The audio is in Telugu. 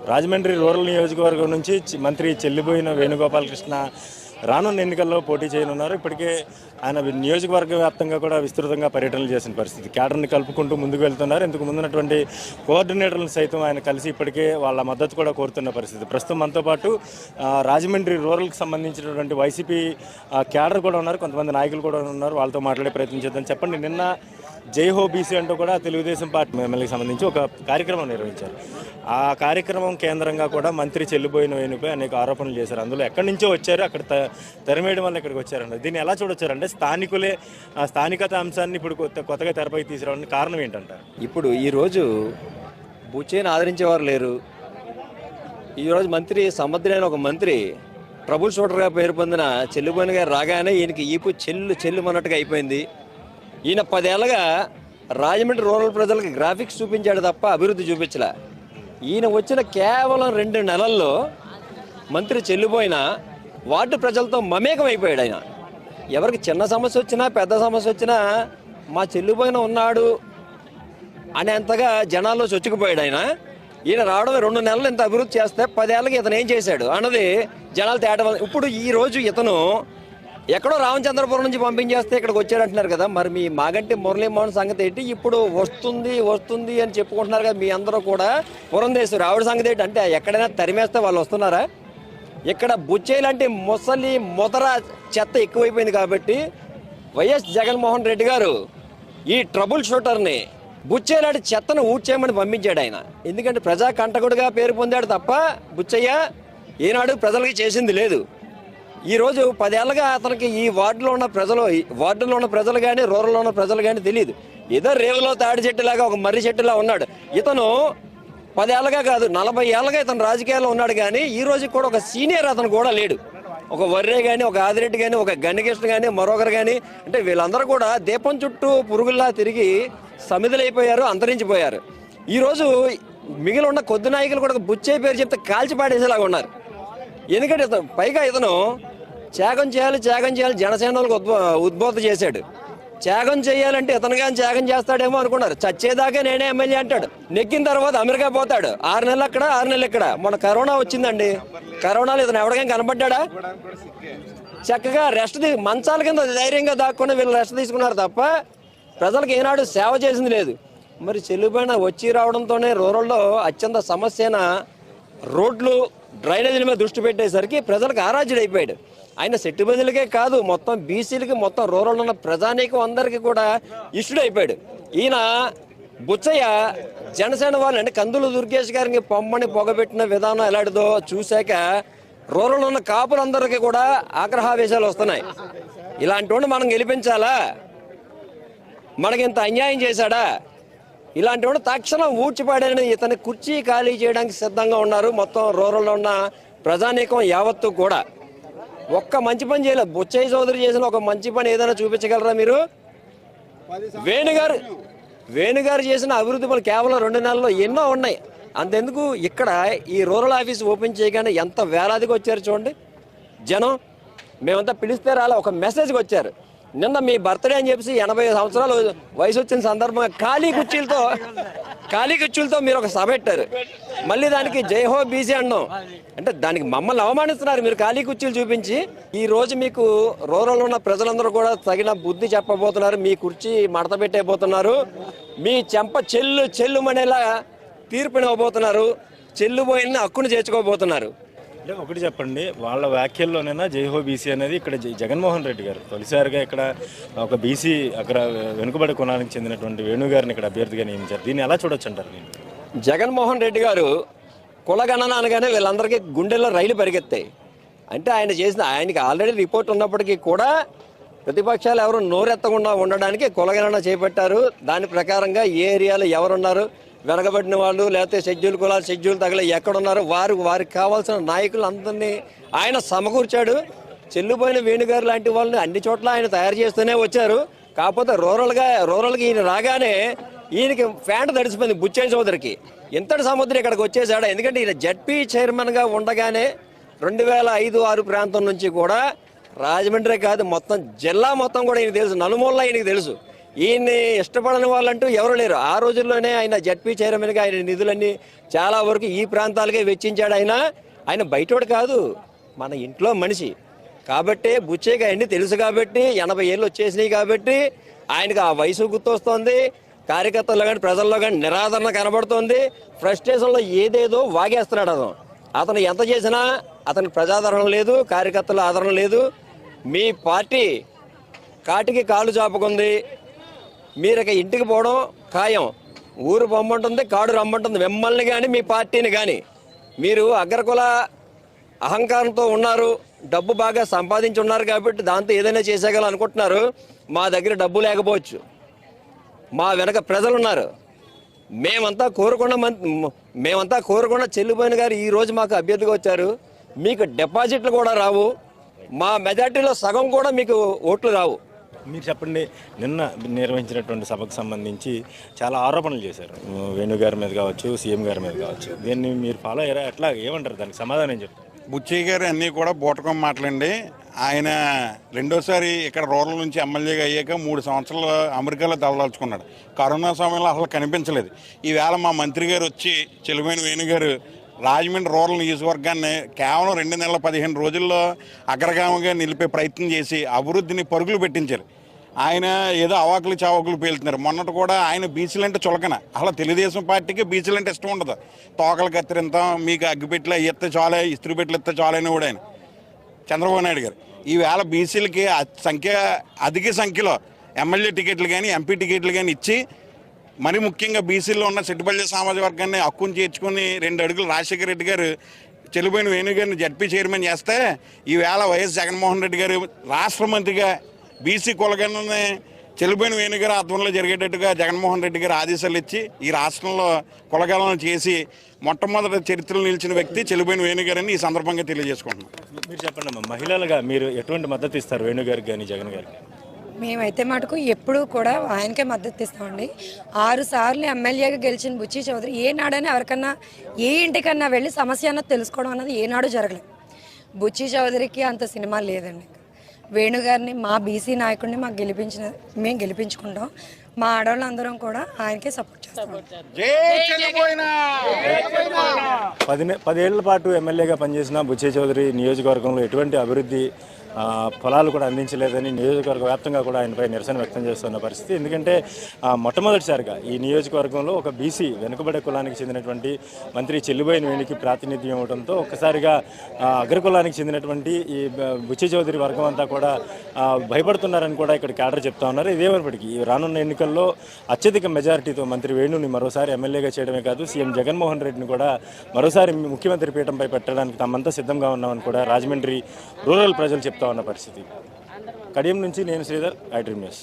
రాజమండ్రి రూరల్ నియోజకవర్గం నుంచి మంత్రి చెల్లిబోయిన వేణుగోపాలకృష్ణ రానున్న ఎన్నికల్లో పోటీ చేయనున్నారు. ఇప్పటికే ఆయన నియోజకవర్గ వ్యాప్తంగా కూడా విస్తృతంగా పర్యటనలు చేసిన పరిస్థితి. క్యాడర్ని కలుపుకుంటూ ముందుకు వెళ్తున్నారు. ఇంతకు ముందున్నటువంటి కోఆర్డినేటర్లను సైతం ఆయన కలిసి ఇప్పటికే వాళ్ళ మద్దతు కూడా కోరుతున్న పరిస్థితి. ప్రస్తుతం మనతో పాటు రాజమండ్రి రూరల్కి సంబంధించినటువంటి వైసీపీ క్యాడర్ కూడా ఉన్నారు, కొంతమంది నాయకులు కూడా ఉన్నారు. వాళ్ళతో మాట్లాడే ప్రయత్నం చేద్దాం. చెప్పండి, నిన్న జై హో బీసీ అంటూ కూడా తెలుగుదేశం పార్టీ ఎమ్మెల్యేకి సంబంధించి ఒక కార్యక్రమం నిర్వహించారు. ఆ కార్యక్రమం కేంద్రంగా కూడా మంత్రి చెల్లిబోయిన వేణుపై అనేక ఆరోపణలు చేశారు. అందులో ఎక్కడి నుంచో వచ్చారు, అక్కడ తెరమేయడం వల్ల ఇక్కడికి వచ్చారండి. దీన్ని ఎలా చూడొచ్చారంటే స్థానికులే స్థానికత అంశాన్ని ఇప్పుడు కొత్తగా తెరపైకి తీసుకురావడానికి కారణం ఏంటంటారు? ఇప్పుడు ఈరోజు బుచ్చేని ఆదరించేవారు లేరు. ఈరోజు మంత్రి సమర్థుడైన ఒక మంత్రి ట్రబుల్ షూటర్గా పేరు పొందిన చెల్లిబోయిన గారు రాగానే ఈయనకి ఈపు చెల్లుమన్నట్టుగా అయిపోయింది. ఈయన 10 ఏళ్ళగా రాజమండ్రి రూరల్ ప్రజలకు గ్రాఫిక్స్ చూపించాడు తప్ప అభివృద్ధి చూపించలే. ఈయన వచ్చిన కేవలం 2 నెలల్లో మంత్రి చెల్లిపోయిన వార్డు ప్రజలతో మమేకం అయిపోయాడు. ఆయన ఎవరికి చిన్న సమస్య వచ్చినా పెద్ద సమస్య వచ్చినా మా చెల్లిపోయిన ఉన్నాడు అనేంతగా జనాల్లో చొచ్చుకుపోయాడు. ఈయన రావడం 2 నెలలు ఇంత అభివృద్ధి చేస్తే 10 ఏళ్ళకి ఇతను ఏం చేశాడు అన్నది జనాలు తేటం. ఇప్పుడు ఈరోజు ఇతను ఎక్కడో రామచంద్రపురం నుంచి పంపించేస్తే ఇక్కడికి వచ్చాడంటున్నారు కదా, మరి మీ మాగంటి మురళీమోహన్ సంగతి ఏంటి? ఇప్పుడు వస్తుంది అని చెప్పుకుంటున్నారు కదా మీ అందరూ కూడా. పురంధేశ్వరి ఆవిడ సంగతి ఏంటి? అంటే ఎక్కడైనా తరిమేస్తే వాళ్ళు వస్తున్నారా? ఇక్కడ బుచ్చేలాంటి ముసలి ముదర చెత్త ఎక్కువైపోయింది కాబట్టి వైఎస్ జగన్మోహన్ రెడ్డి గారు ఈ ట్రబుల్ షూటర్ని బుచ్చేలాంటి చెత్తను ఊడ్చేయమని పంపించాడు ఆయన. ఎందుకంటే ప్రజా కంటకుడుగా పేరు పొందాడు తప్ప బుచ్చయ్య ఈనాడు ప్రజలకి చేసింది లేదు. ఈరోజు 10 ఏళ్ళగా అతనికి ఈ వార్డులో ఉన్న ప్రజలు కానీ రూరల్లో ఉన్న ప్రజలు కానీ తెలియదు. ఏదో రేవులో తాడి చెట్టులాగా ఒక మర్రి చెట్టులా ఉన్నాడు. ఇతను 10 ఏళ్ళగా కాదు 40 ఏళ్ళగా ఇతను రాజకీయాల్లో ఉన్నాడు. కానీ ఈ రోజు కూడా ఒక సీనియర్ అతను కూడా లేడు. ఒక వర్రే కానీ, ఒక ఆదిరెడ్డి కానీ, ఒక గన్నికృష్ణ కానీ, మరొకరు కానీ, అంటే వీళ్ళందరూ కూడా దీపం చుట్టూ పురుగుల్లా తిరిగి సమిధులైపోయారు, అంతరించిపోయారు. ఈరోజు మిగిలి ఉన్న కొద్ది నాయకులు కూడా బుచ్చయ్య పేరు చెప్తే కాల్చి పాడేసేలాగా ఉన్నారు. ఎందుకంటే పైగా ఇతను త్యాగం చేయాలి జనసేనలకు ఉద్బోధ చేశాడు. త్యాగం చేయాలంటే ఇతను కానీ త్యాగం చేస్తాడేమో అనుకున్నారు. చచ్చేదాకా నేనే ఎమ్మెల్యే అంటాడు. నెక్కిన తర్వాత అమెరికా పోతాడు. 6 నెలలు అక్కడ 6 నెలలు ఇక్కడ. మొన్న కరోనా వచ్చిందండి. కరోనాలో ఇతను ఎవరికైనా కనపడ్డా? చక్కగా మంచాల కింద ధైర్యంగా దాక్కుని వీళ్ళు రెస్ట్ తీసుకున్నారు తప్ప ప్రజలకు ఏనాడు సేవ చేసింది లేదు. మరి చెల్లిపోయిన వచ్చి రావడంతోనే రూరల్లో అత్యంత సమస్యన రోడ్లు డ్రైనేజీల మీద దృష్టి పెట్టేసరికి ప్రజలకు ఆరాధ్యుడైపోయాడు. ఆయన సెట్టు బదులకే కాదు, మొత్తం బీసీలకి, మొత్తం రూరల్ ఉన్న ప్రజానీకం అందరికీ కూడా ఇష్టుడైపోయాడు. ఈయన బుచ్చయ్య జనసేన వాళ్ళు అంటే కందులు దుర్గేష్ గారికి పొమ్మని పొగబెట్టిన విధానం ఎలాంటిదో చూశాక రూరల్ ఉన్న కాపులందరికీ కూడా ఆగ్రహావేశాలు వస్తున్నాయి. ఇలాంటి వాడిని మనం గెలిపించాలా? మనకింత అన్యాయం చేశాడా? ఇలాంటి వాడు తక్షణం ఊడ్చిపాడని ఇతని కుర్చీ ఖాళీ చేయడానికి సిద్ధంగా ఉన్నారు మొత్తం రూరల్లో ఉన్న ప్రజానీకం యావత్తు కూడా. ఒక్క మంచి పని చేయలేదు. బుచ్చయ్య చౌదరి చేసిన ఒక మంచి పని ఏదైనా చూపించగలరా మీరు? వేణుగారు చేసిన అభివృద్ధి పనులు కేవలం 2 నెలల్లో ఎన్నో ఉన్నాయి. అంతెందుకు ఇక్కడ ఈ రూరల్ ఆఫీస్ ఓపెన్ చేయగానే ఎంత వేలాదిగా వచ్చారు చూడండి జనం. మేమంతా పిలిస్తే రాలే, ఒక మెసేజ్కి వచ్చారు. నిన్న మీ బర్త్డే అని చెప్పేసి 80 సంవత్సరాలు వయసు వచ్చిన సందర్భంగా ఖాళీ కుర్చీలతో మీరు ఒక సభ పెట్టారు. మళ్ళీ దానికి జై హో బీసీ అన్నాం. అంటే దానికి మమ్మల్ని అవమానిస్తున్నారు మీరు ఖాళీ కుర్చీలు చూపించి. ఈ రోజు మీకు రూరల్ ఉన్న ప్రజలందరూ కూడా తగిన బుద్ధి చెప్పబోతున్నారు. మీ కుర్చీ మడత పెట్టేయబోతున్నారు. మీ చెంప చెల్లుమనేలా తీర్పునివ్వబోతున్నారు. చెల్లుపోయిన హక్కును చేర్చుకోబోతున్నారు. అంటే ఒకటి చెప్పండి, వాళ్ళ వ్యాఖ్యల్లోనైనా జైహో బీసీ అనేది ఇక్కడ జగన్మోహన్ రెడ్డి గారు తొలిసారిగా ఇక్కడ ఒక బీసీ అక్కడ వెనుకబడి కులానికి చెందినటువంటి వేణుగారిని ఇక్కడ అభ్యర్థిగా నియమించారు. దీన్ని ఎలా చూడొచ్చు అంటారు? జగన్మోహన్ రెడ్డి గారు కులగణన అనగానే వీళ్ళందరికీ గుండెల్లో రైలు పరిగెత్తాయి. అంటే ఆయనకి ఆల్రెడీ రిపోర్ట్ ఉన్నప్పటికీ కూడా ప్రతిపక్షాలు ఎవరు నోరెత్తకుండా ఉండడానికి కులగణన చేపట్టారు. దాని ప్రకారంగా ఏ ఏరియాలో ఎవరున్నారు, వెనకబడిన వాళ్ళు లేకపోతే షెడ్యూల్ తగల ఎక్కడున్నారు వారికి కావాల్సిన నాయకులు అందరినీ ఆయన సమకూర్చాడు. చెల్లిపోయిన వేణుగారు లాంటి వాళ్ళని అన్ని చోట్ల ఆయన తయారు చేస్తూనే వచ్చారు. కాకపోతే రూరల్కి ఈయన రాగానే ఈయనకి ఫ్యాంట్ తడిసిపోయింది బుచ్చయ్య చౌదరికి. ఇంతటి సముద్రం ఇక్కడికి వచ్చేసాడా? ఎందుకంటే ఈయన జడ్పీ చైర్మన్గా ఉండగానే 2005-6 ప్రాంతం నుంచి కూడా రాజమండ్రి కాదు మొత్తం జిల్లా మొత్తం కూడా ఈయనకు తెలుసు, నలుమూలలా ఈయనకు తెలుసు. ఈయన్ని ఇష్టపడని వాళ్ళంటూ ఎవరు లేరు. ఆ రోజుల్లోనే ఆయన జడ్పీ చైర్మన్గా ఆయన నిధులన్నీ చాలా వరకు ఈ ప్రాంతాలకే వెచ్చించాడు. ఆయన బయటోడు కాదు, మన ఇంట్లో మనిషి కాబట్టి బుచ్చేకి అవన్నీ తెలుసు కాబట్టి 80 ఏళ్ళు వచ్చేసినాయి కాబట్టి ఆయనకు ఆ వయసు గుర్తొస్తోంది. కార్యకర్తల్లో కానీ ప్రజల్లో కానీ నిరాదరణ కనబడుతోంది. ఫ్రస్ట్రేషన్లో ఏదేదో వాగేస్తున్నాడు అతను ఎంత చేసినా అతనికి ప్రజాదరణ లేదు, కార్యకర్తల ఆదరణ లేదు. మీ పార్టీ కాటికి కాళ్ళు చాపుకుంది. మీరు ఇక ఇంటికి పోవడం ఖాయం. ఊరు పొమ్మంటుంది, కాడు రమ్మంటుంది మిమ్మల్ని కానీ మీ పార్టీని కానీ. మీరు అగ్రకుల అహంకారంతో ఉన్నారు, డబ్బు బాగా సంపాదించి ఉన్నారు కాబట్టి దాంతో ఏదైనా చేసేగలం అనుకుంటున్నారు. మా దగ్గర డబ్బు లేకపోవచ్చు, మా వెనక ప్రజలు ఉన్నారు. మేమంతా కోరుకున్న చెల్లిపోయిన గారు ఈరోజు మాకు అభ్యర్థిగా వచ్చారు. మీకు డిపాజిట్లు కూడా రావు, మా మెజార్టీలో సగం కూడా మీకు ఓట్లు రావు. మీరు చెప్పండి, నిన్న నిర్వహించినటువంటి సభకు సంబంధించి చాలా ఆరోపణలు చేశారు వేణు గారి మీద కావచ్చు, సీఎం గారి మీద కావచ్చు. దీన్ని మీరు ఫాలో అయ్యారా? ఎట్లా ఏమంటారు దానికి సమాధానం ఏం చెప్తారు? బుచ్చయ్య గారు అన్నీ కూడా బూటకం మాటలండి. ఆయన రెండోసారి ఇక్కడ రూరల్ నుంచి ఎమ్మెల్యేగా అయ్యాక 3 సంవత్సరాలు అమెరికాలో తలదాల్చుకున్నాడు. కరోనా సమయంలో అసలు కనిపించలేదు. ఈవేళ మా మంత్రి గారు వచ్చి చెలిపోయిన వేణు గారు రాజమండ్రి రూరల్ నియోజకవర్గాన్ని కేవలం 2 నెలల 15 రోజుల్లో అగ్రగామిగా నిలిపే ప్రయత్నం చేసి అభివృద్ధిని పరుగులు పెట్టించారు. ఆయన ఏదో అవాకులు చావాకులు పేలుతున్నారు. మొన్నటి కూడా ఆయన బీసీలంటే చులకన. అసలు తెలుగుదేశం పార్టీకి బీసీలంటే ఇష్టం ఉండదు. తోకలు కత్తిరింతాం, మీకు అగ్గిపెట్లు ఎత్తే చాలే, ఇస్త్రీ పెట్లు ఎత్తే చాలని కూడా ఆయన చంద్రబాబు నాయుడు గారు. ఈవేళ బీసీలకి అధిక సంఖ్యలో ఎమ్మెల్యే టికెట్లు కానీ ఎంపీ టికెట్లు కానీ ఇచ్చి, మరి ముఖ్యంగా బీసీలో ఉన్న సెట్టుపల్లి సామాజిక వర్గాన్ని హక్కును చేర్చుకుని 2 అడుగులు రాజశేఖర రెడ్డి గారు చెలిపోయిన వేణు గారిని జడ్పీ చైర్మన్ చేస్తే, ఈవేళ వైఎస్ జగన్మోహన్ రెడ్డి గారు రాష్ట్ర మంత్రిగా బీసీ కులగణని చెలిపోయిన వేణు గారి ఆధ్వర్యంలో జరిగేటట్టుగా జగన్మోహన్ రెడ్డి గారు ఆదేశాలు ఇచ్చి ఈ రాష్ట్రంలో కులగణన చేసి మొట్టమొదటి చరిత్రలో నిలిచిన వ్యక్తి చెలిపోయిన వేణు గారని ఈ సందర్భంగా తెలియజేసుకుంటున్నాం. మీరు చెప్పండి అమ్మా, మహిళలుగా మీరు ఎటువంటి మద్దతు ఇస్తారు వేణు గారికి కానీ జగన్ గారికి? మేమైతే మటుకు ఎప్పుడూ కూడా ఆయనకే మద్దతు ఇస్తామండి. 6 సార్లు ఎమ్మెల్యేగా గెలిచిన బుచ్చి చౌదరి ఏనాడని ఎవరికన్నా ఏ ఇంటికన్నా వెళ్ళి సమస్య అన్నది తెలుసుకోవడం అన్నది ఏనాడు జరగలేదు. బుచ్చి చౌదరికి అంత సినిమా లేదండి. వేణుగారిని మా బీసీ నాయకుడిని మేము గెలిపించుకుంటాం. మా ఆడవాళ్ళందరం కూడా ఆయనకే సపోర్ట్ చేస్తాం. 10 ఏళ్ల పాటు ఎమ్మెల్యేగా పనిచేసిన బుచ్చయ్య చౌదరి నియోజకవర్గంలో ఎటువంటి అభివృద్ధి ఫలాలు కూడా అందించలేదని నియోజకవర్గ వ్యాప్తంగా కూడా ఆయనపై నిరసన వ్యక్తం చేస్తున్న పరిస్థితి. ఎందుకంటే మొట్టమొదటిసారిగా ఈ నియోజకవర్గంలో ఒక బీసీ వెనుకబడే కులానికి చెందినటువంటి మంత్రి చెల్లిబోయిన వేణుకి ప్రాతినిధ్యం ఇవ్వడంతో ఒక్కసారిగా అగ్రకులానికి చెందినటువంటి ఈ బుచ్చయ్య చౌదరి వర్గం అంతా కూడా భయపడుతున్నారని కూడా ఇక్కడ క్యాడర్ చెప్తా ఉన్నారు. ఇదేమైనప్పటికీ రానున్న ఎన్నికల్లో అత్యధిక మెజారిటీతో మంత్రి వేణుని మరోసారి ఎమ్మెల్యేగా చేయడమే కాదు, సీఎం జగన్మోహన్ రెడ్డిని కూడా మరోసారి ముఖ్యమంత్రి పీఠంపై పెట్టడానికి తామంతా సిద్ధంగా ఉన్నామని కూడా రాజమండ్రి రూరల్ ప్రజలు చెప్తా ఉన్న పరిస్థితి. కడియం నుంచి నేను శ్రీధర్, ఐ డ్రీమ్ న్యూస్.